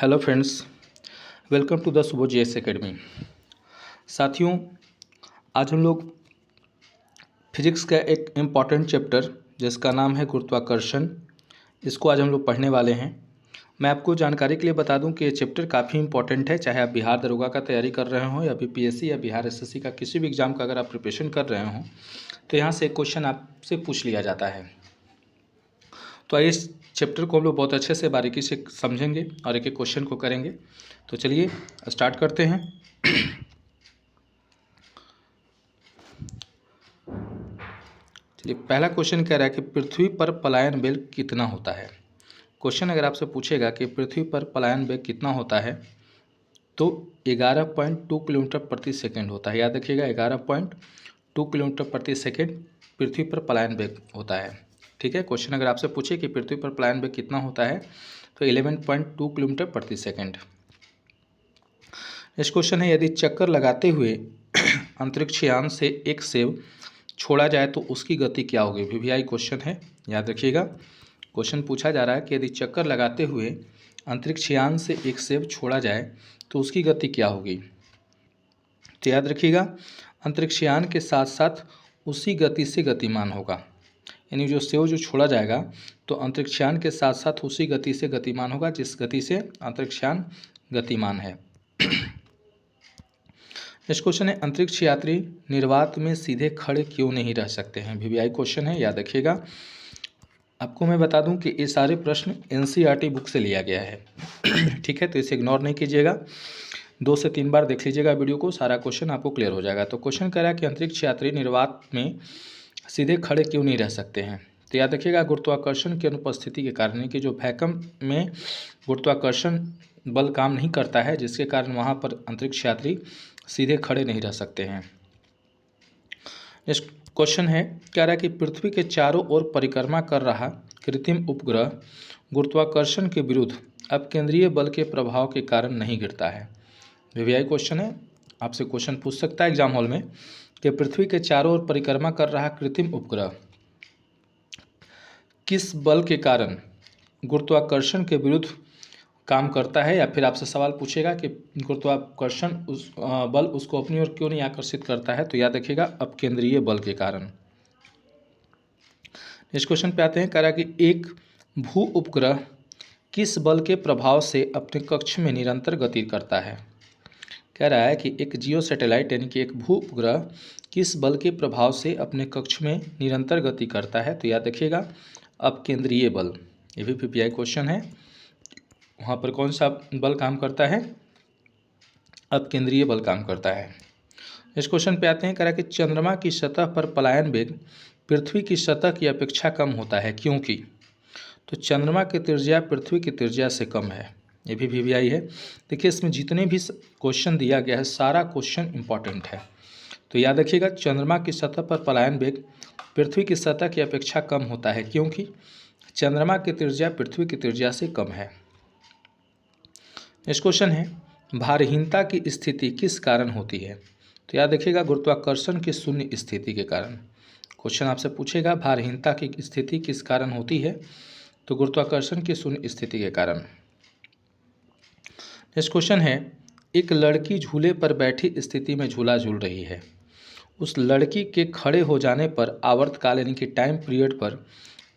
Hello friends, welcome to the सुबो GS academy. साथियों, आज हम लोग फिजिक्स का एक इम्पॉर्टेंट चैप्टर जिसका नाम है गुरुत्वाकर्षण, इसको आज हम लोग पढ़ने वाले हैं। मैं आपको जानकारी के लिए बता दूं कि ये चैप्टर काफ़ी इंपॉर्टेंट है। चाहे आप बिहार दरोगा का तैयारी कर रहे हो या बीपीएससी या बिहार एसएससी का किसी भी एग्ज़ाम का अगर आप प्रिपरेशन कर रहे हो तो यहाँ से एक क्वेश्चन आपसे पूछ लिया जाता है। तो इस चैप्टर को हम लोग बहुत अच्छे से बारीकी से समझेंगे और एक एक क्वेश्चन को करेंगे। तो चलिए स्टार्ट करते हैं। चलिए, पहला क्वेश्चन कह रहा है कि पृथ्वी पर पलायन वेग कितना होता है। क्वेश्चन अगर आपसे पूछेगा कि पृथ्वी पर पलायन वेग कितना होता है तो 11.2 किलोमीटर प्रति सेकंड होता है। याद रखिएगा, 11.2 किलोमीटर प्रति सेकंड पृथ्वी पर पलायन वेग होता है। ठीक है, क्वेश्चन अगर आपसे पूछे कि पृथ्वी पर पलायन वेग कितना होता है तो 11.2 किलोमीटर प्रति सेकंड। नेक्स्ट क्वेश्चन है, यदि चक्कर लगाते हुए अंतरिक्ष यान से एक सेव छोड़ा जाए तो उसकी गति क्या होगी। वीवीआई क्वेश्चन है, याद रखिएगा। क्वेश्चन पूछा जा रहा है कि यदि चक्कर लगाते हुए अंतरिक्ष यान से एक सेव छोड़ा जाए तो उसकी गति क्या होगी। तो याद रखिएगा, अंतरिक्ष यान के साथ साथ उसी गति से गतिमान होगा। यानी जो सेव जो छोड़ा जाएगा तो अंतरिक्ष यान के साथ साथ उसी गति से गतिमान होगा जिस गति से अंतरिक्ष यान गतिमान है। नेक्स्ट क्वेश्चन है, अंतरिक्ष यात्री निर्वात में सीधे खड़े क्यों नहीं रह सकते हैं। वीवीआई क्वेश्चन है, याद रखिएगा। आपको मैं बता दूं कि ये सारे प्रश्न एनसीईआरटी बुक से लिया गया है। ठीक है, तो इसे इग्नोर नहीं कीजिएगा, 2 से 3 बार देख लीजिएगा वीडियो को, सारा क्वेश्चन आपको क्लियर हो जाएगा। तो क्वेश्चन कह रहा है कि अंतरिक्ष यात्री निर्वात में सीधे खड़े क्यों नहीं रह सकते हैं। तो याद रखिएगा, गुरुत्वाकर्षण की अनुपस्थिति के कारण, यानी कि जो वैक्यूम में गुरुत्वाकर्षण बल काम नहीं करता है जिसके कारण वहाँ पर अंतरिक्ष यात्री सीधे खड़े नहीं रह सकते हैं। नेक्स्ट क्वेश्चन है, कह रहा है कि पृथ्वी के चारों ओर परिक्रमा कर रहा कृत्रिम उपग्रह गुरुत्वाकर्षण के विरुद्ध अपकेंद्रीय बल के प्रभाव के कारण नहीं गिरता है। वीवीआई क्वेश्चन है, आपसे क्वेश्चन पूछ सकता है एग्जाम हॉल में कि पृथ्वी के चारों ओर परिक्रमा कर रहा कृत्रिम उपग्रह किस बल के कारण गुरुत्वाकर्षण के विरुद्ध काम करता है, या फिर आपसे सवाल पूछेगा कि गुरुत्वाकर्षण बल उसको अपनी ओर क्यों नहीं आकर्षित करता है। तो याद रखिएगा, अपकेंद्रीय बल के कारण। इस क्वेश्चन पे आते हैं, कह रहा है कि एक भू उपग्रह किस बल के प्रभाव से अपने कक्ष में निरंतर गति करता है। कह रहा है कि एक जियो सैटेलाइट यानी कि एक भू उपग्रह किस बल के प्रभाव से अपने कक्ष में निरंतर गति करता है। तो याद रखिएगा, अपकेंद्रीय बल। ये भी वीवीआई क्वेश्चन है, वहाँ पर कौन सा बल काम करता है, अपकेंद्रीय बल काम करता है। इस क्वेश्चन पे आते हैं, कह रहा है कि चंद्रमा की सतह पर पलायन वेग पृथ्वी की सतह की अपेक्षा कम होता है, क्योंकि। तो चंद्रमा की त्रिज्या पृथ्वी की त्रिज्या से कम है। ये भी वीवीआई है। देखिए, इसमें जितने भी क्वेश्चन दिया गया है सारा क्वेश्चन इंपॉर्टेंट है। तो याद रखिएगा, चंद्रमा की सतह पर पलायन वेग पृथ्वी की सतह की अपेक्षा कम होता है क्योंकि चंद्रमा की त्रिज्या पृथ्वी की त्रिज्या से कम है। नेक्स्ट क्वेश्चन है, भारहीनता की स्थिति किस कारण होती है। तो याद रखिएगा, गुरुत्वाकर्षण की शून्य स्थिति के कारण। क्वेश्चन आपसे पूछेगा भारहीनता की स्थिति किस कारण होती है, तो गुरुत्वाकर्षण की शून्य स्थिति के कारण। नेक्स्ट क्वेश्चन है, एक लड़की झूले पर बैठी स्थिति में झूला झूल रही है। उस लड़की के खड़े हो जाने पर आवर्तकाल यानी कि टाइम पीरियड पर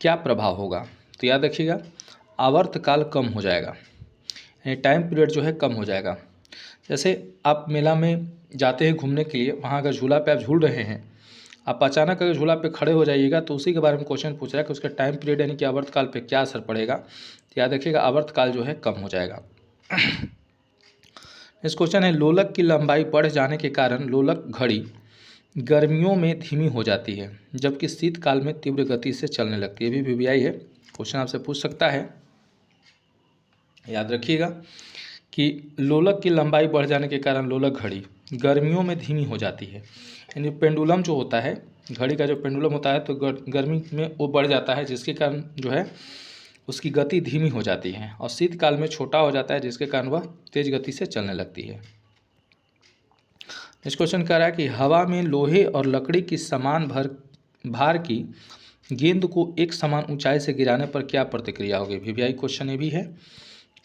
क्या प्रभाव होगा। तो याद रखिएगा, आवर्तकाल कम हो जाएगा, यानी टाइम पीरियड जो है कम हो जाएगा। जैसे आप मेला में जाते हैं घूमने के लिए, वहाँ अगर झूला पे आप झूल रहे हैं, आप अचानक अगर झूला पे खड़े हो जाइएगा तो उसी के बारे में क्वेश्चन पूछ रहा है कि उसका टाइम पीरियड यानी कि आवर्तकाल पे क्या असर पड़ेगा। तो याद रखिएगा, आवर्तकाल जो है कम हो जाएगा। नेक्स्ट क्वेश्चन है, लोलक की लंबाई बढ़ जाने के कारण लोलक घड़ी गर्मियों में धीमी हो जाती है जबकि शीतकाल में तीव्र गति से चलने लगती है। ये भी वीवीआई है, क्वेश्चन आपसे पूछ सकता है। याद रखिएगा कि लोलक की लंबाई बढ़ जाने के कारण लोलक घड़ी गर्मियों में धीमी हो जाती है। यानी पेंडुलम जो होता है, घड़ी का जो पेंडुलम होता है, तो गर्मी में वो बढ़ जाता है जिसके कारण जो है उसकी गति धीमी हो जाती है, और शीतकाल में छोटा हो जाता है जिसके कारण वह तेज गति से चलने लगती है। नेक्स्ट क्वेश्चन कह रहा है कि हवा में लोहे और लकड़ी की समान भार की गेंद को एक समान ऊंचाई से गिराने पर क्या प्रतिक्रिया होगी। वीवीआई क्वेश्चन ये भी है।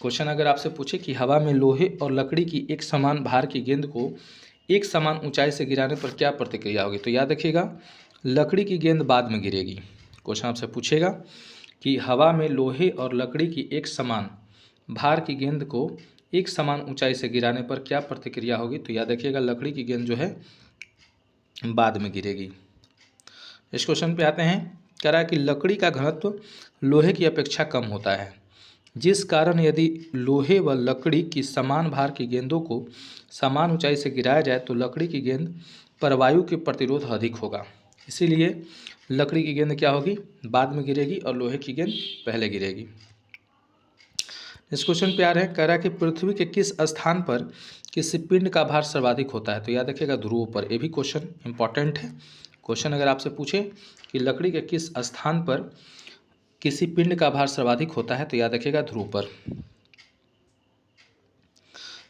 क्वेश्चन अगर आपसे पूछे कि हवा में लोहे और लकड़ी की एक समान भार की गेंद को एक समान ऊंचाई से गिराने पर क्या प्रतिक्रिया होगी, तो याद रखिएगा लकड़ी की गेंद बाद में गिरेगी। क्वेश्चन आपसे पूछेगा कि हवा में लोहे और लकड़ी की एक समान भार की गेंद को एक समान ऊंचाई से गिराने पर क्या प्रतिक्रिया होगी, तो याद रखिएगा लकड़ी की गेंद जो है बाद में गिरेगी। इस क्वेश्चन पे आते हैं, कह रहा है कि लकड़ी का घनत्व लोहे की अपेक्षा कम होता है, जिस कारण यदि लोहे व लकड़ी की समान भार की गेंदों को समान ऊंचाई से गिराया जाए तो लकड़ी की गेंद पर वायु के प्रतिरोध अधिक होगा, इसीलिए लकड़ी की गेंद क्या होगी, बाद में गिरेगी और लोहे की गेंद पहले गिरेगी। इस क्वेश्चन पे आ रहे हैं, कह रहा है कि पृथ्वी के किस स्थान पर किसी पिंड का भार सर्वाधिक होता है, तो याद रखिएगा ध्रुव पर। ये भी क्वेश्चन इंपॉर्टेंट है। क्वेश्चन अगर आपसे पूछे कि लकड़ी के किस स्थान पर किसी पिंड का भार सर्वाधिक होता है, तो याद रखिएगा ध्रुव पर।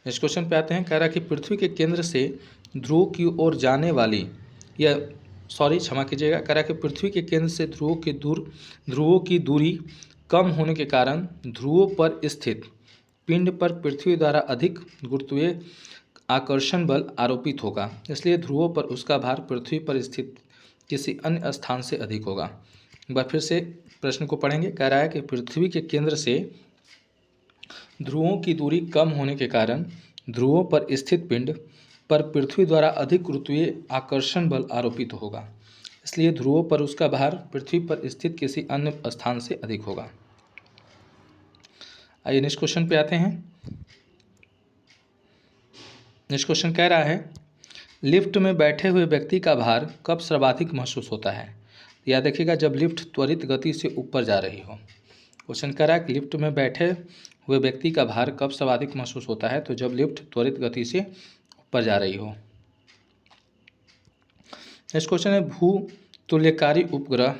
इस क्वेश्चन पे आते हैं, कह रहा है कि पृथ्वी के केंद्र से ध्रुव की ओर जाने वाली या क्षमा कीजिएगा, कह रहा है कि पृथ्वी के केंद्र से ध्रुवों की दूरी कम होने के कारण ध्रुवों पर स्थित पिंड पर पृथ्वी द्वारा अधिक गुरुत्वीय आकर्षण बल आरोपित होगा, इसलिए ध्रुवों पर उसका भार पृथ्वी पर स्थित किसी अन्य स्थान से अधिक होगा। एक बार फिर से प्रश्न को पढ़ेंगे। कह रहा है कि पृथ्वी के केंद्र से ध्रुवों की दूरी कम होने के कारण ध्रुवों पर स्थित पिंड पर पृथ्वी द्वारा अधिक गुरुत्वीय आकर्षण बल आरोपित होगा, इसलिए ध्रुवों पर उसका भार पृथ्वी पर स्थित किसी अन्य स्थान से अधिक होगा। आइए नेक्स्ट क्वेश्चन पे आते हैं। नेक्स्ट क्वेश्चन कह रहा है, लिफ्ट में बैठे हुए व्यक्ति का भार कब सर्वाधिक महसूस होता है, याद रखिएगा जब लिफ्ट त्वरित गति से ऊपर जा रही हो। क्वेश्चन कह रहा है कि लिफ्ट में बैठे हुए व्यक्ति का भार कब सर्वाधिक महसूस होता है, तो जब लिफ्ट त्वरित गति से ऊपर जा रही हो। नेक्स्ट क्वेश्चन है, भू तुल्यकारी उपग्रह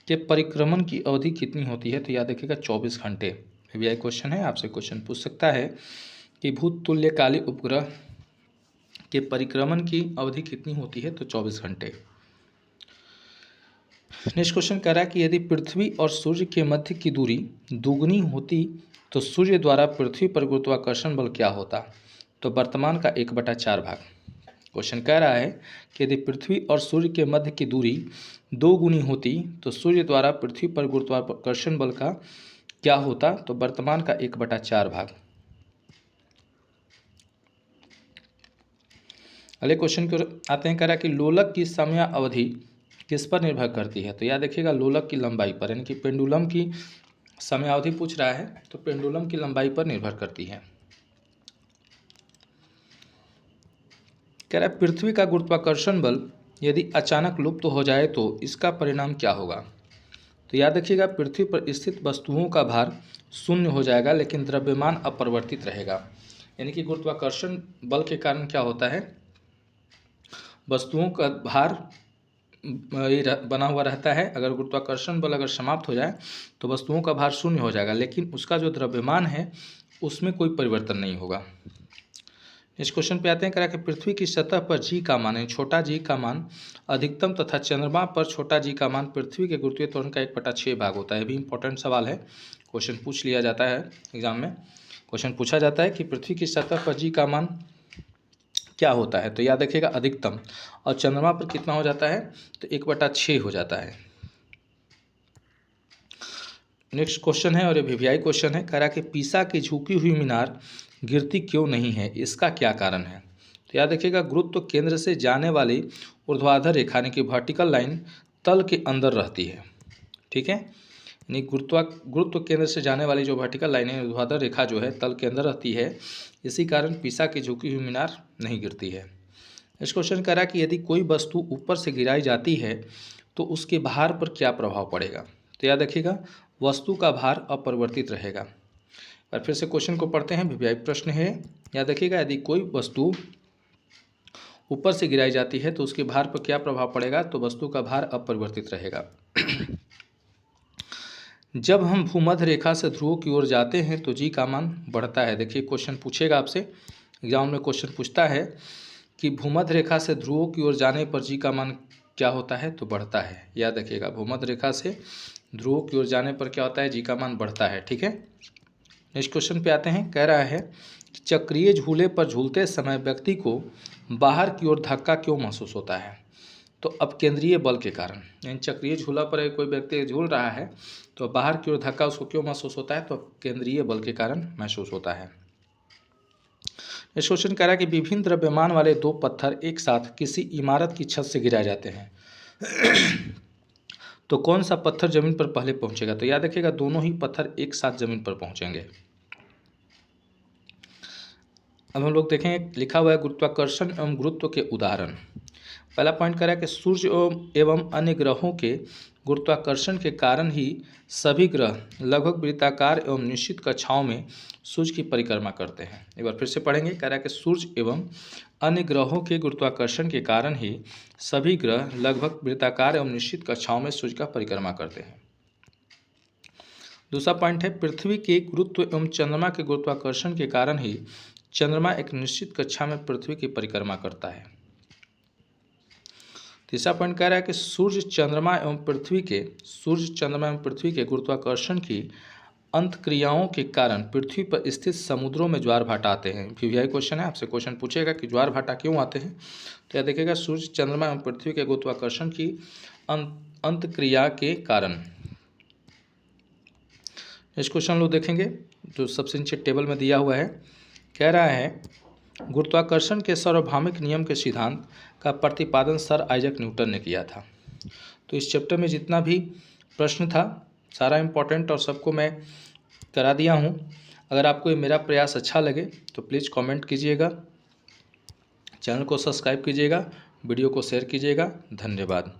के परिक्रमण की अवधि कितनी होती है, तो याद रखिएगा 24 घंटे। यह क्वेश्चन है, आपसे क्वेश्चन पूछ सकता है कि भू तुल्यकारी उपग्रह के परिक्रमण की अवधि कितनी होती है, तो 24 घंटे। नेक्स्ट क्वेश्चन कह रहा है कि यदि पृथ्वी और सूर्य के मध्य की दूरी दुगनी होती तो सूर्य द्वारा पृथ्वी पर गुरुत्वाकर्षण बल क्या होता, तो वर्तमान का 1/4 भाग। क्वेश्चन कह रहा है कि यदि पृथ्वी और सूर्य के मध्य की दूरी 2 गुनी होती तो सूर्य द्वारा पृथ्वी पर गुरुत्वाकर्षण बल का क्या होता, तो वर्तमान का 1/4 भाग। अगले क्वेश्चन को आते हैं, कह रहा है कि लोलक की समय अवधि किस पर निर्भर करती है, तो याद रखिएगा लोलक की लंबाई पर, यानी कि पेंडुलम की समय अवधि पूछ रहा है तो पेंडुलम की लंबाई पर निर्भर करती है। कह रहा है पृथ्वी का गुरुत्वाकर्षण बल यदि अचानक लुप्त हो जाए तो इसका परिणाम क्या होगा, तो याद रखिएगा पृथ्वी पर स्थित वस्तुओं का भार शून्य हो जाएगा लेकिन द्रव्यमान अपरिवर्तित रहेगा, यानी कि गुरुत्वाकर्षण बल के कारण क्या होता है, वस्तुओं का भार बना हुआ रहता है। अगर गुरुत्वाकर्षण बल अगर समाप्त हो जाए तो वस्तुओं का भार शून्य हो जाएगा, लेकिन उसका जो द्रव्यमान है उसमें कोई परिवर्तन नहीं होगा। इस क्वेश्चन पे आते हैं, कह कि पृथ्वी की सतह पर जी का मान है छोटा जी का मान अधिकतम तथा चंद्रमा पर छोटा जी का मान पृथ्वी के गुरुत्वीय त्वरण का 1/6 भाग होता है। भी इंपॉर्टेंट सवाल है, क्वेश्चन पूछ लिया जाता है एग्जाम में। क्वेश्चन पूछा जाता है कि पृथ्वी की सतह पर जी का मान क्या होता है, तो याद रखिएगा अधिकतम, और चंद्रमा पर कितना हो जाता है, तो 1/6 हो जाता है। नेक्स्ट क्वेश्चन है और ये वीवीआई क्वेश्चन है, कह रहा कि पीसा की झुकी हुई मीनार गिरती क्यों नहीं है, इसका क्या कारण है, तो याद रखिएगा गुरुत्व केंद्र से जाने वाली ऊर्ध्वाधर रेखा यानी कि वर्टिकल लाइन तल के अंदर रहती है। ठीक है, यानी गुरुत्व केंद्र से जाने वाली जो वर्टिकल लाइन है ऊर्ध्वाधर रेखा जो है तल के अंदर रहती है, इसी कारण पीसा की झुकी हुई मीनार नहीं गिरती है। इस क्वेश्चन कह रहा कि यदि कोई वस्तु ऊपर से गिराई जाती है तो उसके भार पर क्या प्रभाव पड़ेगा, तो याद रखिएगा वस्तु का भार अपरिवर्तित रहेगा। और फिर से क्वेश्चन को पढ़ते हैं, वीवीआई प्रश्न है, याद रखिएगा यदि कोई वस्तु ऊपर से गिराई जाती है तो उसके भार पर क्या प्रभाव पड़ेगा, तो वस्तु का भार अपरिवर्तित रहेगा। जब हम भूमध्य रेखा से ध्रुव की ओर जाते हैं तो जी का मान बढ़ता है। देखिए क्वेश्चन पूछेगा आपसे, एग्जाम में क्वेश्चन पूछता है कि भूमध्य रेखा से ध्रुव की ओर जाने पर जी का मान क्या होता है, तो बढ़ता है। याद रखिएगा भूमध्य रेखा से ध्रुव की ओर जाने पर क्या होता है, जी का मान बढ़ता है। ठीक है, नेक्स्ट क्वेश्चन पे आते हैं। कह रहा है कि चक्रीय झूले पर झूलते समय व्यक्ति को बाहर की ओर धक्का क्यों महसूस होता है? तो अपकेंद्रीय बल के कारण। यानी चक्रीय झूला पर कोई व्यक्ति झूल रहा है तो बाहर की ओर धक्का उसको क्यों महसूस होता है? तो केंद्रीय बल के कारण महसूस होता है। इस क्वेश्चन कह रहा है कि विभिन्न द्रव्यमान वाले दो पत्थर एक साथ किसी इमारत की छत से गिराए जाते हैं तो कौन सा पत्थर जमीन पर पहले पहुंचेगा? तो याद रखिएगा दोनों ही पत्थर एक साथ जमीन पर पहुंचेंगे। अब हम लोग देखें, लिखा हुआ है गुरुत्वाकर्षण एवं गुरुत्व के उदाहरण। पहला पॉइंट करा कि सूर्य एवं अन्य ग्रहों के गुरुत्वाकर्षण के कारण ही सभी ग्रह लगभग वृत्ताकार एवं निश्चित कक्षाओं में सूर्य की परिक्रमा करते हैं। एक बार फिर से पढ़ेंगे। कह रहा है कि सूर्य एवं अन्य ग्रहों के गुरुत्वाकर्षण के कारण ही सभी ग्रह लगभग वृत्ताकार एवं निश्चित कक्षाओं में सूर्य का परिक्रमा करते हैं। दूसरा पॉइंट है पृथ्वी के गुरुत्व एवं चंद्रमा के गुरुत्वाकर्षण के कारण ही चंद्रमा एक निश्चित कक्षा में पृथ्वी की परिक्रमा करता है। तीसरा पॉइंट कह रहा है कि सूर्य चंद्रमा एवं पृथ्वी के गुरुत्वाकर्षण की अंतक्रियाओं के कारण पृथ्वी पर स्थित समुद्रों में ज्वार भाटा आते हैं। पीवीआई क्वेश्चन है, आपसे क्वेश्चन पूछेगा कि ज्वार भाटा क्यों आते हैं? तो यह देखिएगा सूर्य चंद्रमा एवं पृथ्वी के गुरुत्वाकर्षण की अंतक्रिया के कारण। इस क्वेश्चन लोग देखेंगे जो सबसे नीचे टेबल में दिया हुआ है। कह रहा है गुरुत्वाकर्षण के सार्वभौमिक नियम के सिद्धांत का प्रतिपादन सर आइजैक न्यूटन ने किया था। तो इस चैप्टर में जितना भी प्रश्न था सारा इम्पोर्टेंट और सबको मैं करा दिया हूँ। अगर आपको ये मेरा प्रयास अच्छा लगे तो प्लीज़ कमेंट कीजिएगा, चैनल को सब्सक्राइब कीजिएगा, वीडियो को शेयर कीजिएगा। धन्यवाद।